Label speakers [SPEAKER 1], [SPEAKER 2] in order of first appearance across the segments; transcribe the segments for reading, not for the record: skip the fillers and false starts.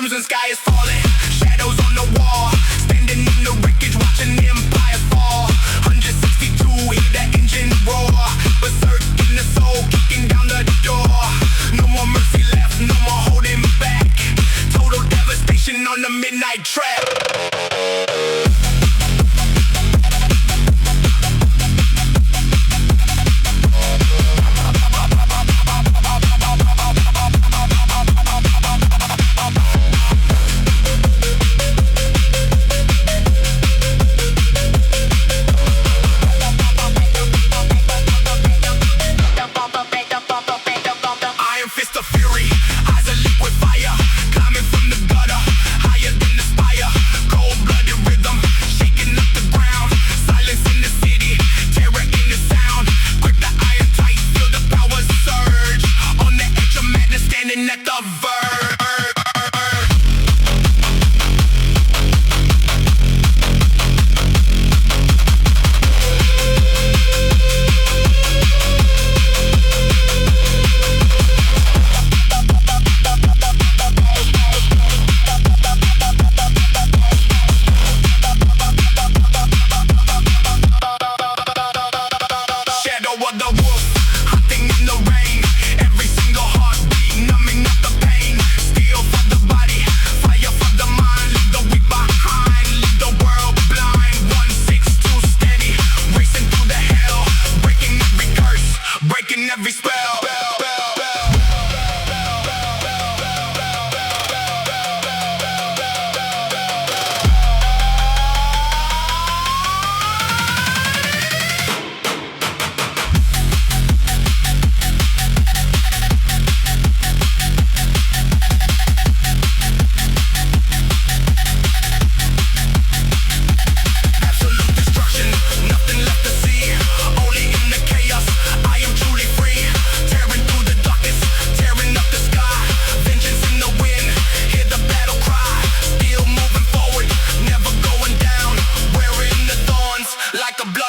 [SPEAKER 1] Crimson sky is falling, shadows on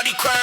[SPEAKER 1] bloody crown.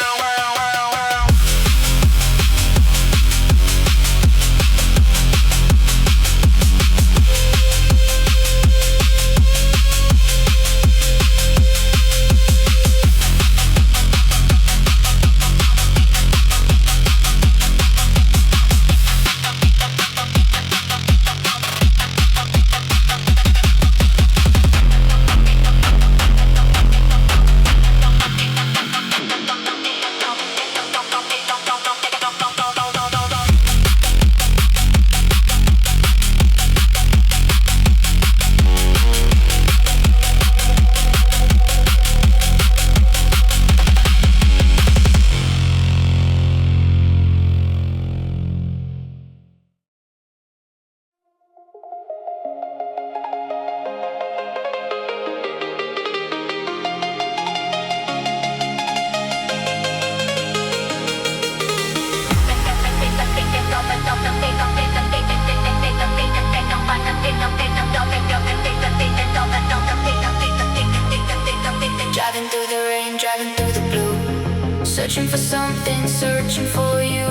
[SPEAKER 1] Driving through the rain, driving through the blue, searching for something, searching for you.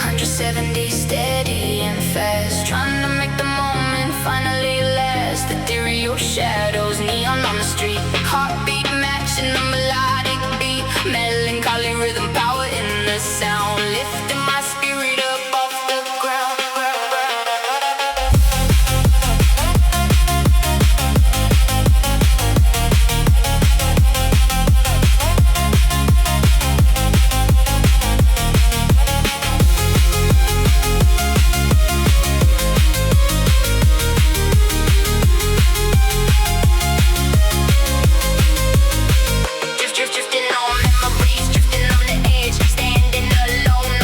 [SPEAKER 1] 170 steady and fast, trying to make the moment finally last. Ethereal shadows, neon on the street, heartbeat matching the melodic beat. Melancholy rhythm, power in the sound, lifting my spirit up off the ground. Drifting on memories, drifting on the edge, standing alone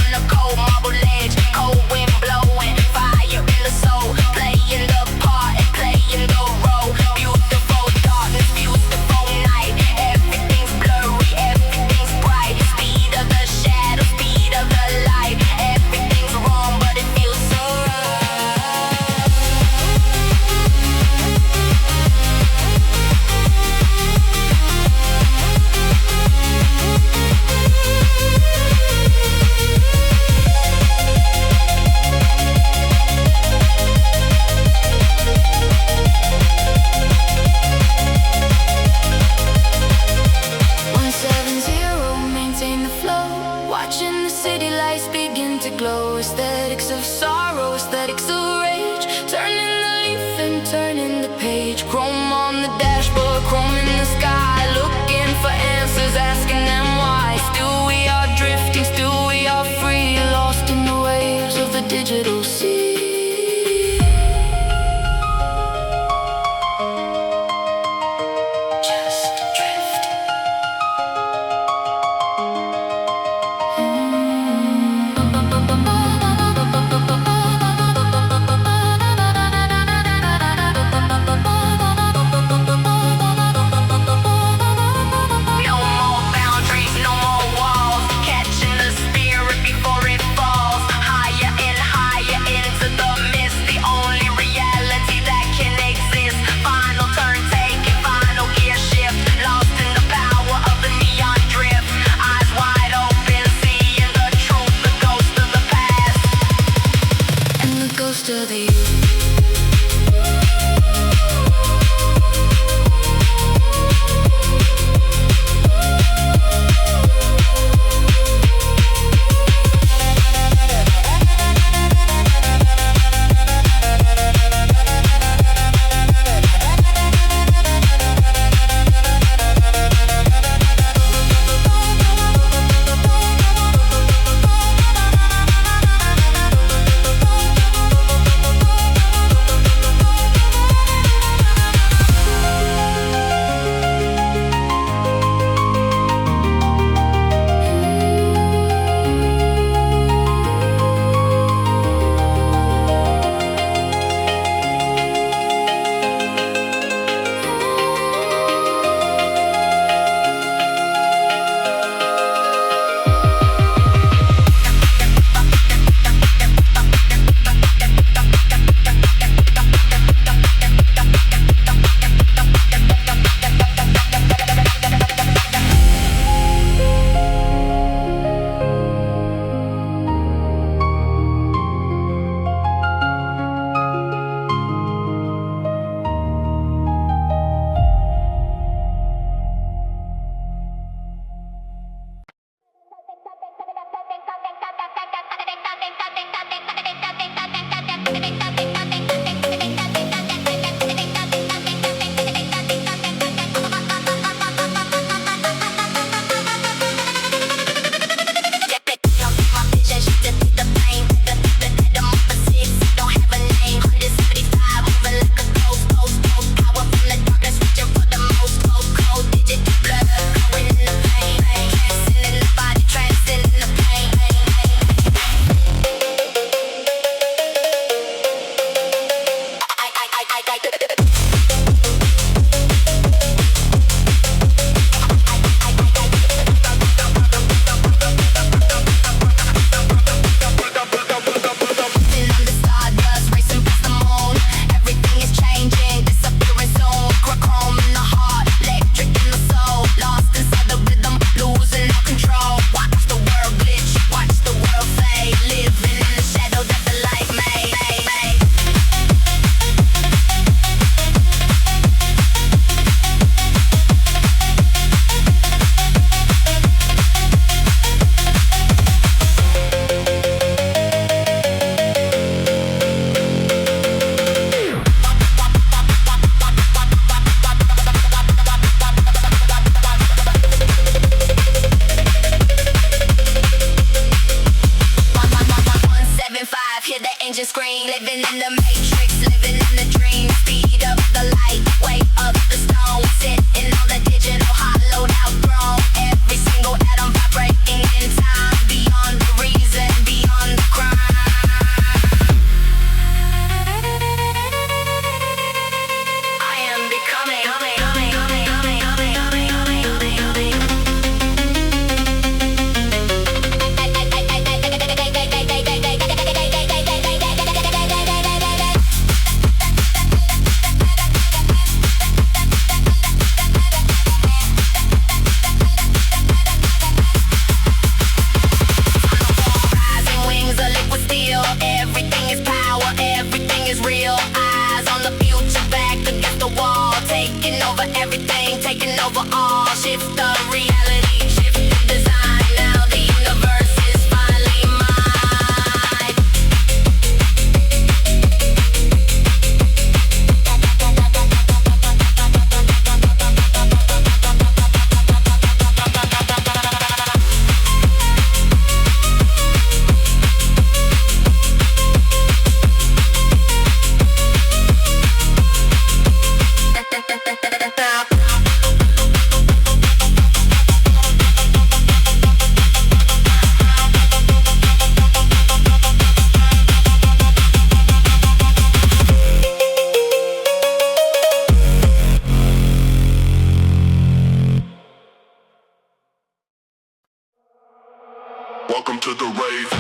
[SPEAKER 2] Welcome to the rave.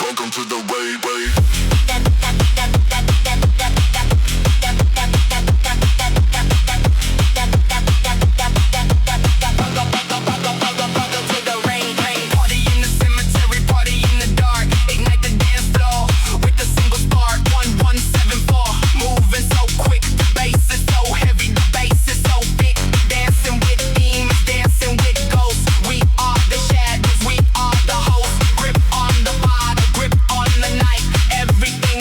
[SPEAKER 2] Welcome to the rave, rave.
[SPEAKER 1] Everything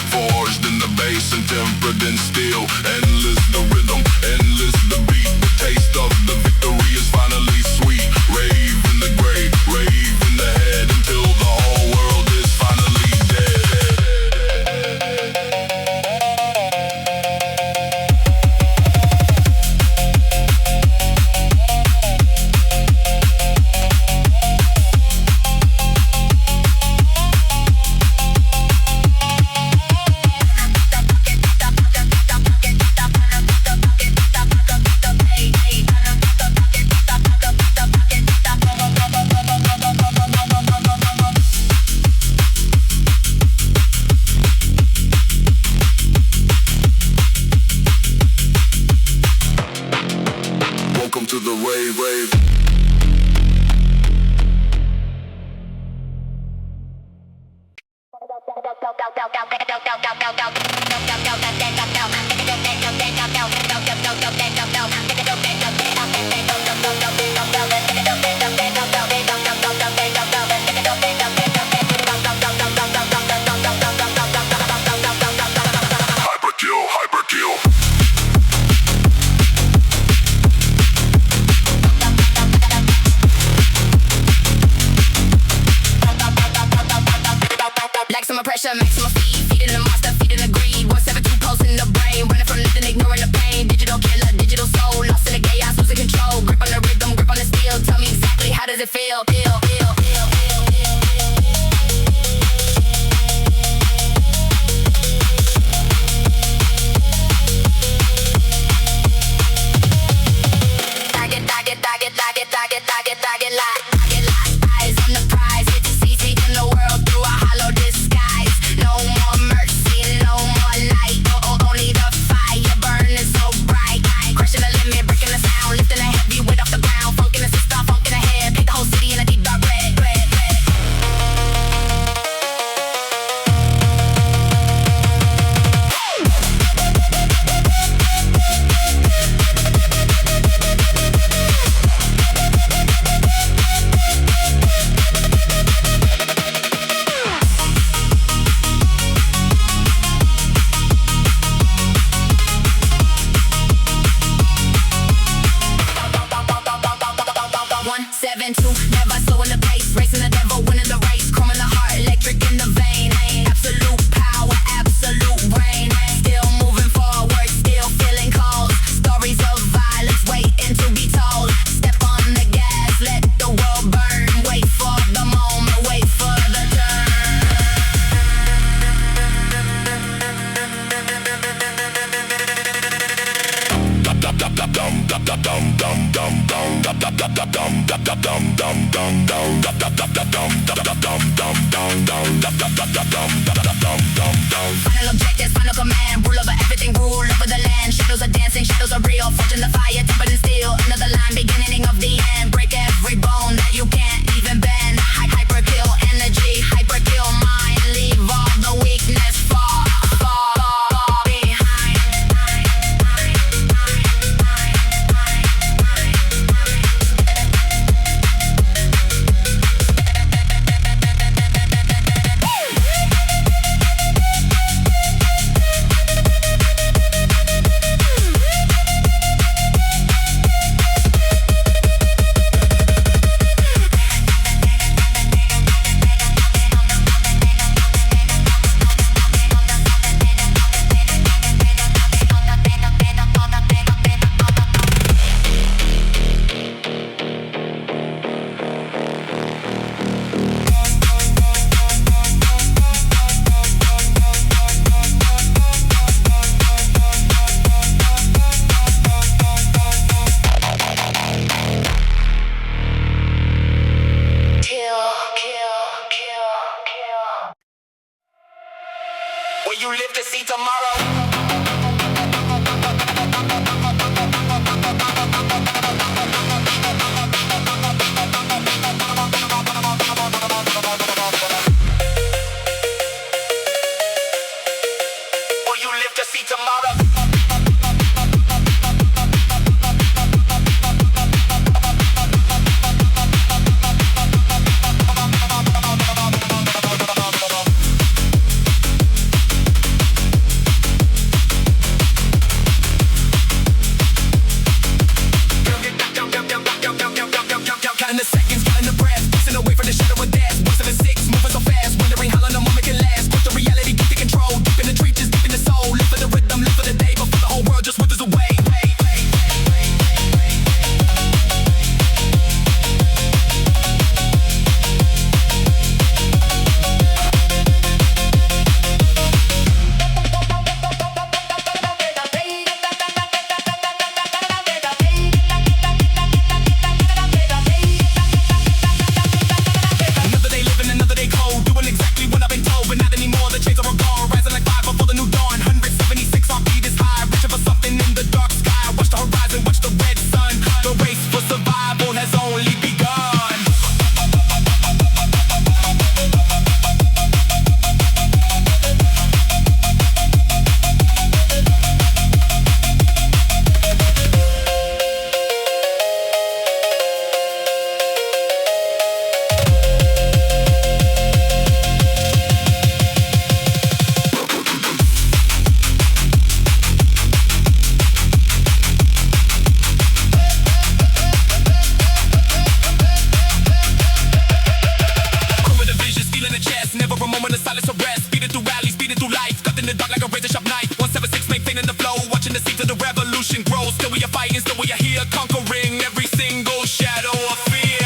[SPEAKER 2] forged in the bass and tempered in steel. Endless the rhythm, endless the beat. The taste of the victory is finally sweet. Rave in the grave, rave in the head until the whole world is finally dead. Welcome to the Rave Grave. Hyperkill, hyperkill.
[SPEAKER 1] Maximum pressure, maximum speed, feeding the monster, feeding the greed. 172 pulse in the brain, running from nothing, ignoring the pain. Digital killer, digital soul, lost in the chaos, losing control. Grip on the rhythm, grip on the steel. Tell me exactly how does it feel? Target, lock. Eyes on the prize, it's easy in the world through a hollow disguise. No more mercy, no more light. Only the fire burning so bright. Crushing the limit, breaking the sound, lifting the heavy weight off the ground. Funk in the system, funk in the head, paint the whole city in a deep dark red. Never slowing the pace, racing the devil, winning the race, chroming the heart, electric in the vein. Absolute power, absolute brain. Still moving forward, still feeling cold. Stories of violence waiting to be told. Step on the gas, let the world burn. Wait for the moment, wait for the turn. Final objectives, final command. Rule over everything, rule over the land. Shadows are dancing, shadows are real. Forging the fire, tempered in steel. Another line, beginning of the end. Break every bone that you can't even bend. Hyperkill energy, hyperkill mind. Leave all the weakness fall behind. Will you live to see tomorrow?
[SPEAKER 3] the dark like a razor sharp knife. 176 maintaining the flow, watching the seeds of the revolution grow. Still we are fighting, still we are here, conquering every single shadow of fear.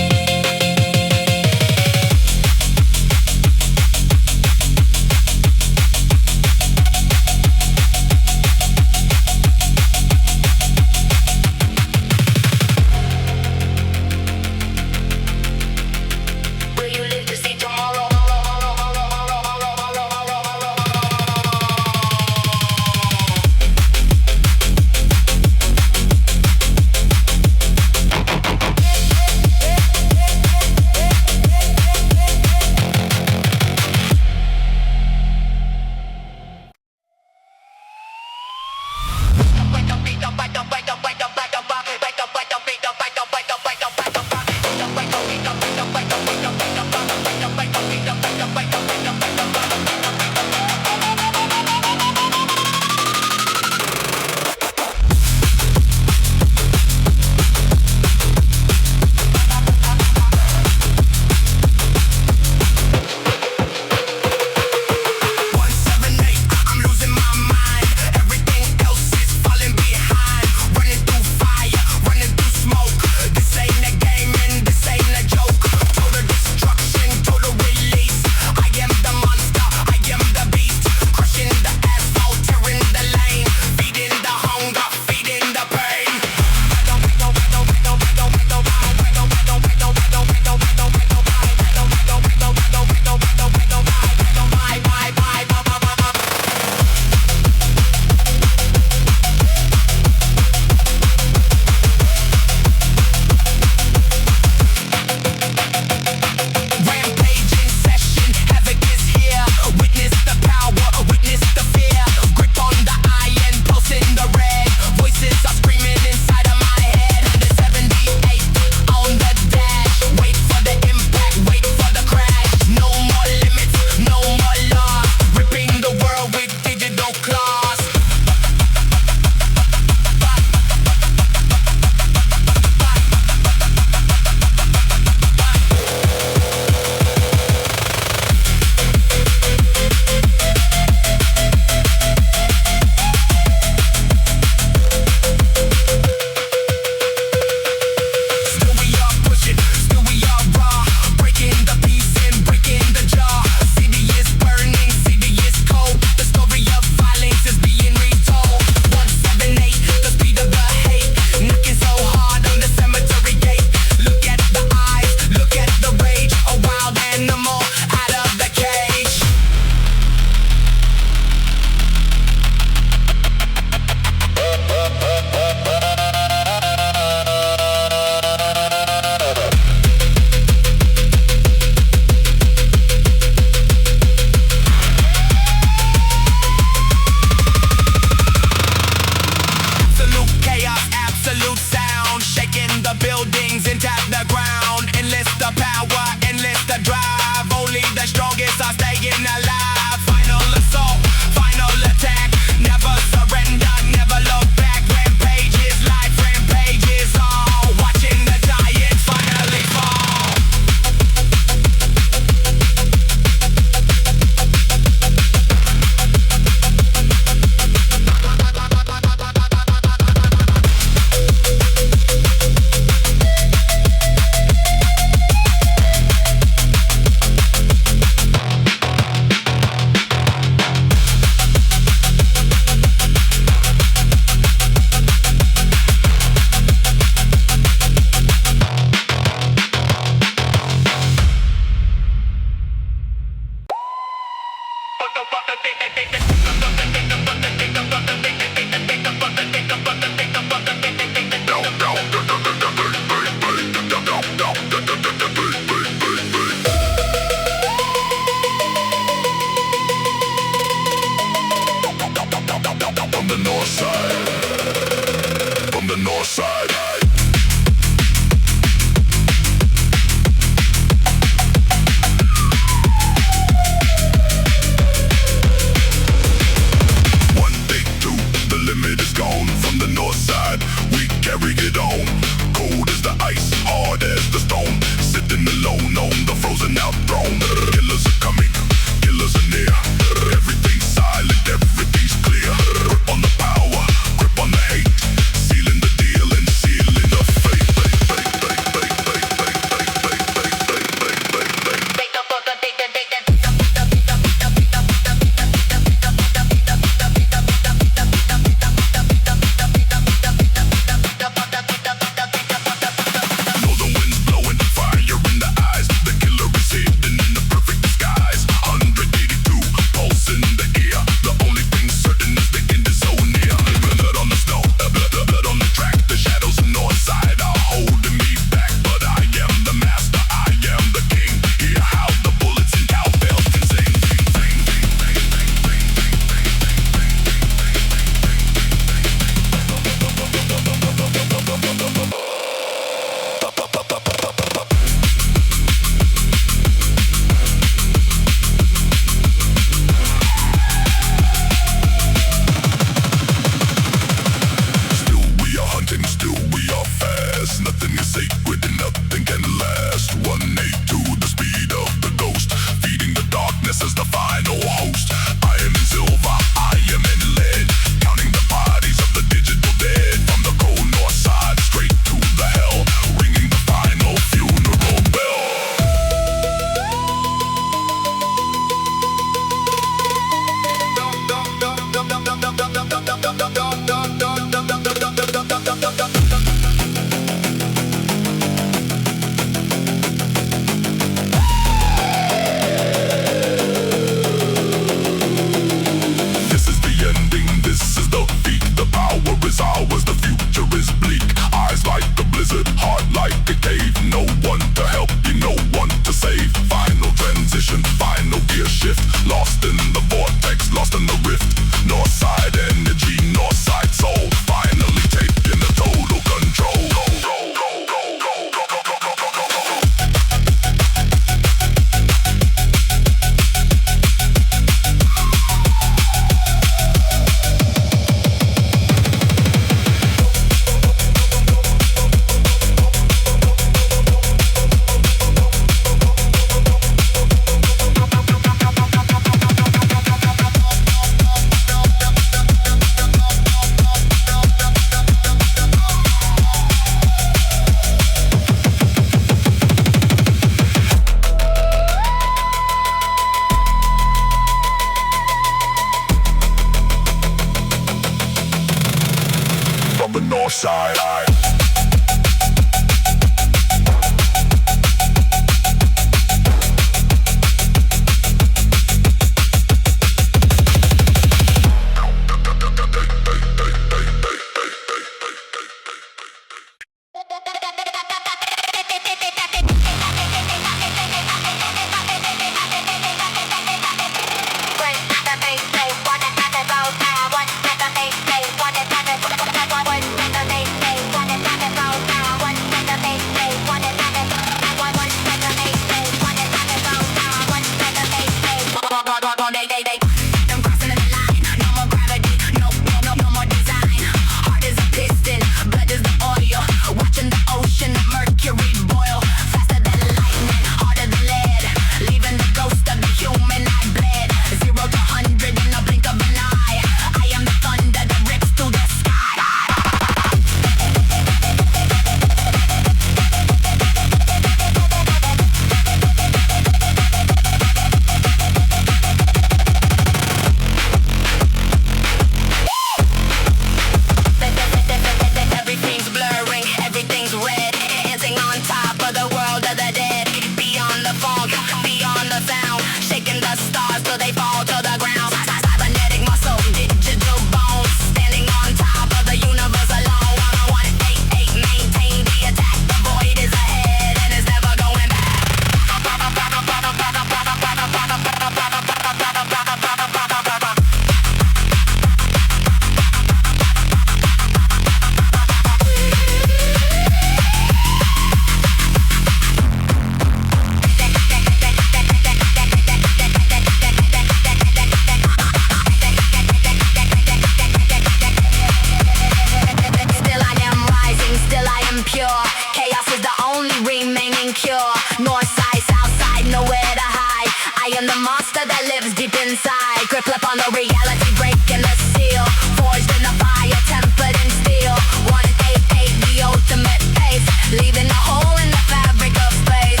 [SPEAKER 1] inside. Grip lip on the reality, breaking the seal. Forged in the fire, tempered in steel. 188, the ultimate pace. Leaving a hole in the fabric of space.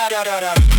[SPEAKER 3] da da da